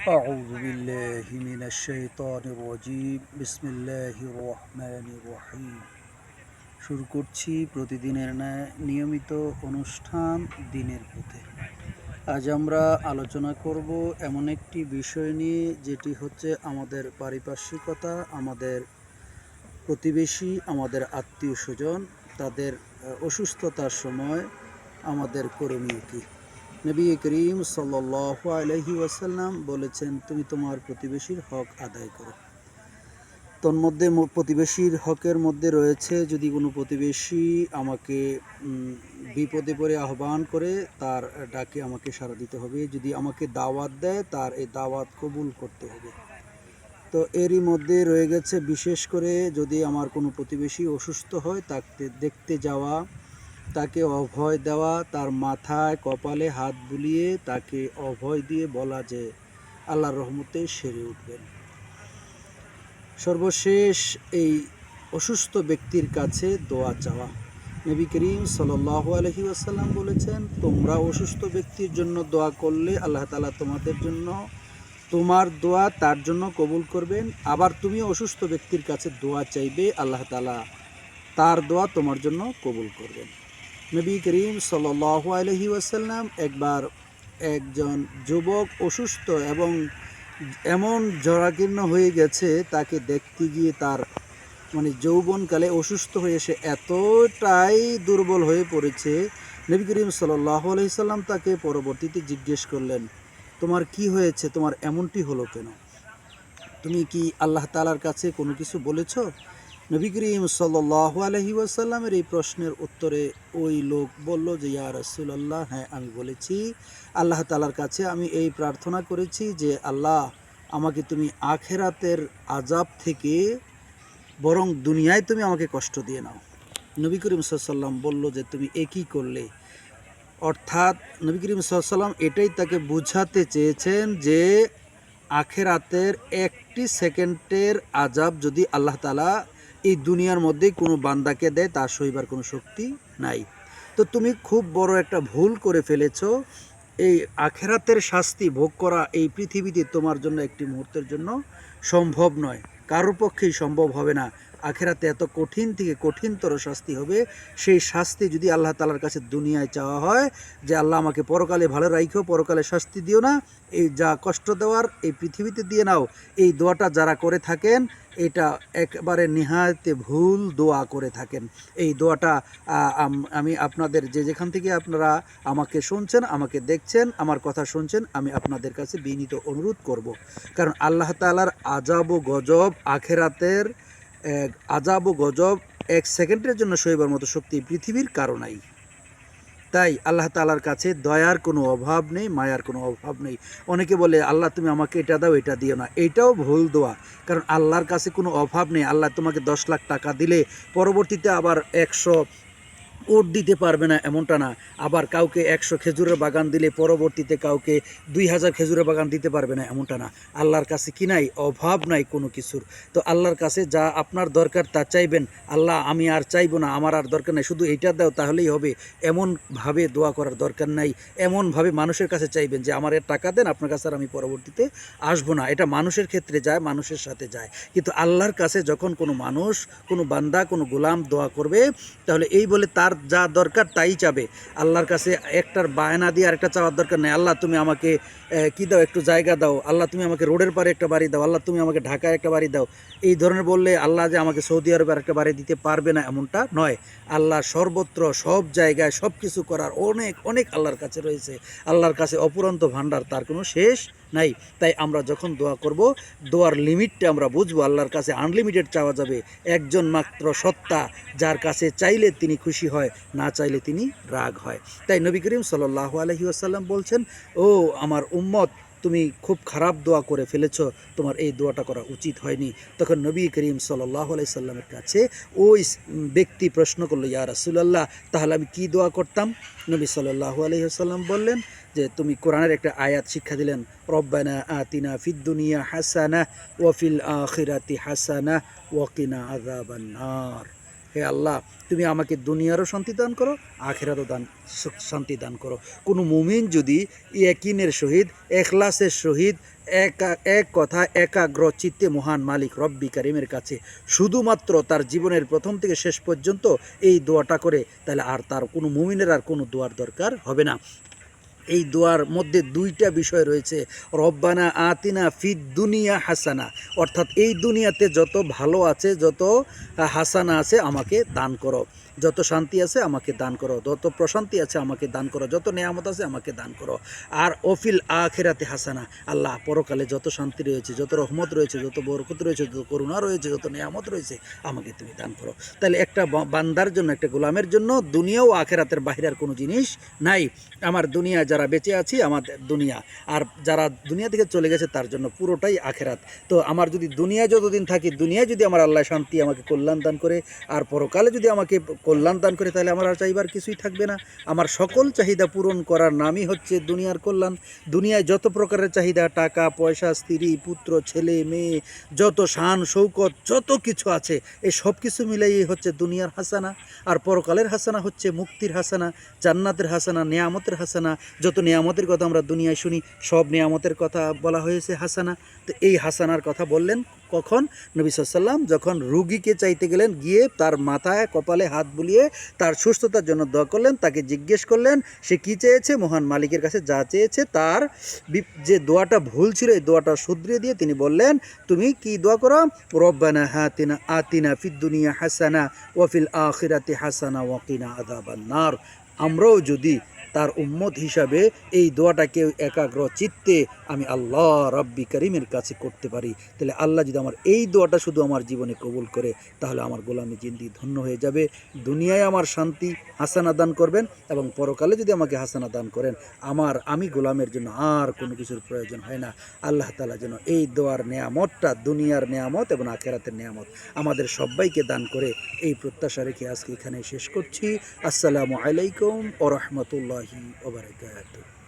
أعوذ بالله من الشيطان الرجيم بسم الله الرحمن الرحيم। শুরু করছি প্রতিদিনের ন্যায় নিয়মিত অনুষ্ঠান দিনের পথে। আজ আমরা আলোচনা করব এমন একটি বিষয় নিয়ে, যেটি হচ্ছে আমাদের পারিপার্শ্বিকতা, আমাদের প্রতিবেশী, আমাদের আত্মীয় স্বজন, তাদের অসুস্থতার সময় আমাদের করণীয় কী। নবী করিম সাল্লাল্লাহু আলাইহি ওয়াসাল্লাম বলেছেন, তুমি তোমার প্রতিবেশীর হক আদায় করো। তন্মধ্যে প্রতিবেশীর হকের মধ্যে রয়েছে, যদি কোনো প্রতিবেশী আমাকে বিপদে পড়ে আহ্বান করে, তার ডাকে আমাকে সাড়া দিতে হবে। যদি আমাকে দাওয়াত দেয়, তার এই দাওয়াত কবুল করতে হবে। তো এরই মধ্যে রয়ে গেছে বিশেষ করে, যদি আমার কোনো প্রতিবেশী অসুস্থ হয়, তাকে দেখতে যাওয়া, তাকে অভয় দেওয়া, তার মাথায় কপালে হাত বুলিয়ে তাকে অভয় দিয়ে বলা যে আল্লাহর রহমতে সেরে উঠবেন। সর্বশেষ এই অসুস্থ ব্যক্তির কাছে দোয়া চাওয়া। নবী করিম সাল্লাল্লাহু আলাইহি ওয়াসাল্লাম বলেছেন, তোমরা অসুস্থ ব্যক্তির জন্য দোয়া করলে আল্লাহ তাআলা তোমাদের জন্য, তোমার দোয়া তার জন্য কবুল করবেন। আবার তুমি অসুস্থ ব্যক্তির কাছে দোয়া চাইবে, আল্লাহ তাআলা তার দোয়া তোমার জন্য কবুল করবেন। নবী করিম সাল্লাল্লাহু আলাইহি ওয়াসাল্লাম একবার একজন যুবক অসুস্থ এবং এমন জরাকীর্ণ হয়ে গেছে, তাকে দেখতে গিয়ে তার যৌবনকালে অসুস্থ হয়ে এসে এতটাই দুর্বল হয়ে পড়েছে, নবী করিম সাল্লাল্লাহু আলাইহি সাল্লাম তাকে পরবর্তীতে জিজ্ঞেস করলেন, তোমার কি হয়েছে, তোমার এমনটি হলো কেন? তুমি কি আল্লাহ তাআলার কাছে কোনো কিছু বলেছ? নবী করিম সাল্লাল্লাহু আলাইহি ওয়াসাল্লামের এই প্রশ্নের উত্তরে ওই লোক বলল যে, ইয়া রাসূলুল্লাহ, হ্যাঁ আমি বলেছি। আল্লাহ তাআলার কাছে আমি এই প্রার্থনা করেছি যে, আল্লাহ আমাকে তুমি আখিরাতের আযাব থেকে বরং দুনিয়ায় তুমি আমাকে কষ্ট দিয়ে নাও। নবী করিম সাল্লাল্লাহু আলাইহি ওয়াসাল্লাম বলল যে, তুমি এ কী করলে? অর্থাৎ নবী করিম সাল্লাল্লাহু আলাইহি ওয়াসাল্লাম এটাই তাকে বুঝাতে চেয়েছেন যে আখিরাতের একটি সেকেন্ডের আযাব যদি আল্লাহ তাআলা এই দুনিয়ার মধ্যে কোনো বান্দাকে দেয়, তার সইবার কোনো শক্তি নাই। তো তুমি খুব বড় একটা ভুল করে ফেলেছো। এই আখিরাতের শাস্তি ভোগ করা এই পৃথিবীতে তোমার জন্য একটি মুহূর্তের জন্য সম্ভব নয়, কারোর পক্ষেই সম্ভব হবে না। আখিরাতে এত কঠিন থেকে কঠিনতর শাস্তি হবে। সেই শাস্তি যদি আল্লাহ তাআলার কাছে দুনিয়ায় চাওয়া হয় যে, আল্লাহ আমাকে পরকালে ভালো রাখো, পরকালে শাস্তি দিও না, এই যা কষ্ট দেওয়ার এই পৃথিবীতে দিয়ে নাও, এই দোয়াটা যারা করে থাকেন, এটা একেবারে নিহায়তে ভুল দোয়া করে থাকেন। এই দোয়াটা আমি আপনাদের যেখান থেকে আপনারা আমাকে শুনছেন, আমাকে দেখছেন, আমার কথা শুনছেন, আমি আপনাদের কাছে বিনীত অনুরোধ করব। কারণ আল্লাহ তাআলার আযাব ও গজব, আখিরাতের আযাব ও গজব এক সেকেন্ডের জন্য সইবার মতো শক্তি পৃথিবীর কারো নাই। তাই আল্লাহ তাআলার কাছে দয়ার কোনো অভাব নেই, মায়ার কোনো অভাব নেই। অনেকে বলে, আল্লাহ তুমি আমাকে এটা দাও, এটা দিও না। এইটাও ভুল দোয়া। কারণ আল্লাহর কাছে কোনো অভাব নেই। আল্লাহ তোমাকে 10 লাখ টাকা দিলে পরবর্তীতে আবার 100 ওট দিতে পারবে না, এমনটা না। আবার কাউকে 100 খেজুরের বাগান দিলে পরবর্তীতে কাউকে 2000 খেজুরের বাগান দিতে পারবে না, এমনটা না। আল্লাহর কাছে কি নাই? অভাব নাই কোনো কিছুর। তো আল্লাহর কাছে যা আপনার দরকার তা চাইবেন। আল্লাহ আমি আর চাইবো না, আমার আর দরকার নাই, শুধু এইটা দাও তাহলেই হবে, এমনভাবে দোয়া করার দরকার নাই। এমনভাবে মানুষের কাছে চাইবেন যে, আমার এর টাকা দেন, আপনার কাছে আর আমি পরবর্তীতে আসবো না। এটা মানুষের ক্ষেত্রে যায়, মানুষের সাথে যায়। কিন্তু আল্লাহর কাছে যখন কোনো মানুষ, কোনো বান্দা, কোনো গোলাম দোয়া করবে, তাহলে এই বলে তার যা দরকার তাই চাবে। আল্লাহর কাছে একটার বায়না দিয়ে আরেকটা চাওয়ার দরকার নেই। আল্লাহ তুমি আমাকে কি দাও, একটু জায়গা দাও। আল্লাহ তুমি আমাকে রোডের পারে একটা বাড়ি দাও। আল্লাহ তুমি আমাকে ঢাকায় একটা বাড়ি দাও। এই ধরনের বললে আল্লাহ যে আমাকে সৌদি আরবে একটা বাড়ি দিতে পারবে না, এমনটা নয়। আল্লাহ সর্বত্র, সব জায়গায় সব কিছু করার অনেক অনেক আল্লাহর কাছে রয়েছে। আল্লাহর কাছে অপুরন্ত ভাণ্ডার, তার কোনো শেষ নাই। তাই আমরা যখন দোয়া করব, দোয়ার লিমিটটা আমরা বুঝবো। আল্লাহর কাছে আনলিমিটেড চাওয়া যাবে। একজন মাত্র সত্তা, যার কাছে চাইলে তিনি খুশি হয়, না চাইলে তিনি রাগ হয়। তাই নবী করিম সাল্লাল্লাহু আলাইহি ওয়াসাল্লাম বলছেন, ও আমার উম্মত, তুমি খুব খারাপ দোয়া করে ফেলেছ, তোমার এই দোয়াটা করা উচিত হয়নি। তখন নবী করিম সাল্লাল্লাহু আলাইহি সাল্লামের কাছে ওই ব্যক্তি প্রশ্ন করলো, ইয়া রাসূলুল্লাহ, তাহলে আমি কি দোয়া করতাম? নবী সাল্লাল্লাহু আলাইহি ওয়াসাল্লাম বললেন যে, তুমি কোরআনের একটা আয়াত শিক্ষা দিলেন, রব্বানা আতিনা ফিদ দুনিয়া হাসানাহ ওয়া ফিল আখিরাতি হাসানাহ ওয়া কিনা আযাবান নার। হে আল্লাহ, তুমি আমাকে দুনিয়ারও শান্তি দান করো, আখিরাতও শান্তি দান করো। কোনো মুমিন যদি ইয়াকিনের সহিত, এখলাসের সহিত এক কথা একাগ্র চিত্তে মহান মালিক রব্বি কারিমের কাছে শুধুমাত্র তার জীবনের প্রথম থেকে শেষ পর্যন্ত এই দোয়াটা করে, তাহলে আর তার কোনো মুমিনের আর কোনো দোয়ার দরকার হবে না। এই দোয়ার মধ্যে দুইটা বিষয় রয়েছে, রব্বানা আতিনা ফিদ দুনিয়া হাসানা, অর্থাৎ এই দুনিয়াতে যত ভালো আছে, যত হাসানা আছে আমাকে দান করো, যত শান্তি আছে আমাকে দান করো, যত প্রশান্তি আছে আমাকে দান করো, যত নেয়ামত আছে আমাকে দান করো। আর অফিল আখিরাতে হাসানা, আল্লাহ পরকালে যত শান্তি রয়েছে, যত রহমত রয়েছে, যত বরকত রয়েছে, যত করুণা রয়েছে, যত নেয়ামত রয়েছে আমাকে তুমি দান করো। তাহলে একটা বান্দার জন্য, একটা গোলামের জন্য দুনিয়া ও আখিরাতের বাহিরের কোনো জিনিস নাই। আমার দুনিয়া যারা বেঁচে আছি আমাদের দুনিয়া, আর যারা দুনিয়া থেকে চলে গেছে তার জন্য পুরোটাই আখেরাত। তো আমার যদি দুনিয়া যতদিন থাকি, দুনিয়ায় যদি আমার আল্লাহ শান্তি আমাকে কল্যাণ দান করে, আর পরকালে যদি আমাকে কল্যাণ দান করে, তাহলে আমার আর চাইবার কিছুই থাকবে না। আমার সকল চাহিদা পূরণ করার নামই হচ্ছে দুনিয়ার কল্যাণ। দুনিয়ায় যত প্রকারের চাহিদা, টাকা পয়সা, স্ত্রী পুত্র ছেলে মেয়ে, যত শান শৌকত, যত কিছু আছে, এই সব কিছু মিলাই হচ্ছে দুনিয়ার হাসানা। আর পরকালের হাসানা হচ্ছে মুক্তির হাসানা, জান্নাতের হাসানা, নেয়ামতের হাসানা। যত নেয়ামতের কথা আমরা দুনিয়ায় শুনি, সব নেয়ামতের কথা বলা হয়েছে হাসানা। তো এই হাসানার কথা বললেন কখন? নবী সাল্লাল্লাহু আলাইহি ওয়াসাল্লাম যখন রুগীকে চাইতে গেলেন, গিয়ে তার মাথায় কপালে হাত বুলিয়ে তার সুস্থতার জন্য দোয়া করলেন, তাকে জিজ্ঞেস করলেন সে কী চেয়েছে, মহান মালিকের কাছে যা চেয়েছে, তার যে দোয়াটা ভুল ছিল এই দোয়াটা শুধরিয়ে দিয়ে তিনি বললেন, তুমি কি দোয়া করো? রব্বানা আতিনা ফিদ দুনিয়া হাসানা ওয়া ফিল আখিরাতি হাসানা ওয়া কিনা আযাবান নার। আমরাও যদি তার উম্মত হিসাবে এই দোয়াটাকে একাগ্র চিত্তে আমি আল্লাহ রব্বি করিমের কাছে করতে পারি, তাহলে আল্লাহ যদি আমার এই দোয়াটা শুধু আমার জীবনে কবুল করে, তাহলে আমার গোলামি জিন্দি ধন্য হয়ে যাবে। দুনিয়ায় আমার শান্তি হাসানা দান করবেন, এবং পরকালে যদি আমাকে হাসানা দান করেন, আমি গোলামের জন্য আর কোনো কিছুর প্রয়োজন হয় না। আল্লাহ তাআলা যেন এই দোয়ার নেয়ামতটা, দুনিয়ার নেয়ামত এবং আখিরাতের নেয়ামত আমাদের সবাইকে দান করে, এই প্রত্যাশা রেখে আজকে এখানে শেষ করছি। আসসালামু আলাইকুম ওয়া রাহমাতুল্লাহি ওয়া বারাকাতুহু।